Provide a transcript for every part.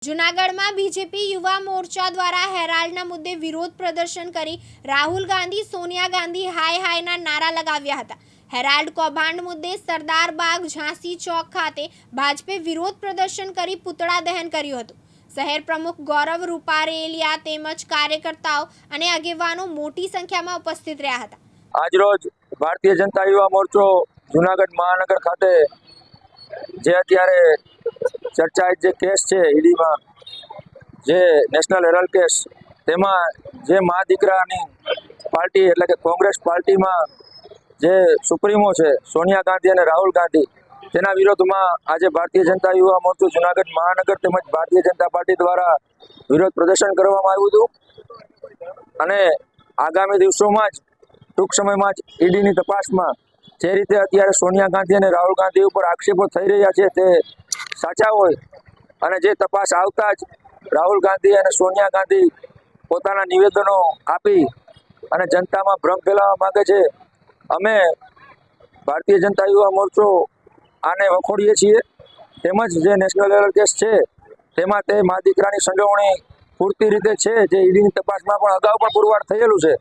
જૂનાગઢમાં બીજેપી યુવા મોરચા દ્વારા હેરાલ્ડના મુદ્દે વિરોધ પ્રદર્શન કરી રાહુલ ગાંધી, સોનિયા ગાંધી હાય હાયના નારા લગાવ્યા હતા। હેરાલ્ડ કૌભાંડ મુદ્દે સરદાર બાગ, ઝાંસી ચોક ખાતે ભાજપે વિરોધ પ્રદર્શન કરી પુતળા દહન કર્યું હતું। શહેર પ્રમુખ ગૌરવ રૂપારેલિયા તેમજ કાર્યકર્તાઓ અને આગેવાનો મોટી સંખ્યામાં ઉપસ્થિત રહ્યા હતા। આજરોજ ભારતીય જનતા યુવા મોરચો જૂનાગઢ મહાનગર ખાતે જે અત્યારે ચર્ચાએ જે કેસ છે ઈડીમાં, જે નેશનલ હેરાલ્ડ કેસ, તેમાં જે મા દીકરાની પાર્ટી એટલે કે કોંગ્રેસ પાર્ટીમાં જે સુપ્રીમો છે સોનિયા ગાંધી અને રાહુલ ગાંધી, તેના વિરોધમાં આજે ભારતીય જનતા યુવા મોરચો જૂનાગઢ મહાનગર તેમજ ભારતીય જનતા પાર્ટી દ્વારા વિરોધ પ્રદર્શન કરવામાં આવ્યું હતું। અને આગામી દિવસોમાં જ ટૂંક સમયમાં જ ઈડીની તપાસમાં જે રીતે અત્યારે સોનિયા ગાંધી અને રાહુલ ગાંધી ઉપર આક્ષેપો થઈ રહ્યા છે તે સાચા હોય અને જે તપાસ આવતા જ રાહુલ ગાંધી અને સોનિયા ગાંધી પોતાના નિવેદનો આપી અને જનતામાં ભ્રમ ફેલાવવા માંગે છે, અમે ભારતીય જનતા યુવા મોરચો આને વખોડીએ છીએ। તેમજ જે નેશનલ હેરાલ્ડ કેસ છે તેમાં તે મા દીકરાની સંડોવણી પૂરતી રીતે છે, જે ઈડીની તપાસમાં પણ અગાઉ પણ પુરવાર થયેલું છે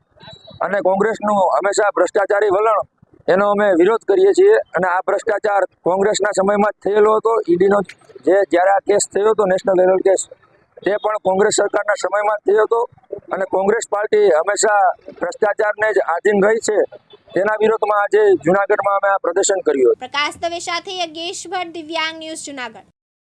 અને કોંગ્રેસનું હંમેશા ભ્રષ્ટાચારી વલણ એનો અમે વિરોધ કરીએ છીએ। અને આ ભ્રષ્ટાચાર કોંગ્રેસના સમયમાં જ થયેલો હતો। ઈડીનો જ્યારે આ કેસ થયો હતો નેશનલ હેરાલ્ડ કેસ, તે પણ કોંગ્રેસ સરકારના સમયમાં જ થયો હતો અને કોંગ્રેસ પાર્ટી હંમેશા ભ્રષ્ટાચારને જ આધીન રહી છે। તેના વિરોધમાં આજે જૂનાગઢમાં અમે આ પ્રદર્શન કર્યું। પ્રકાશ દવે સાથે યજ્ઞેશ ભટ્ટ, દિવ્યાંગ ન્યૂઝ, જૂનાગઢ।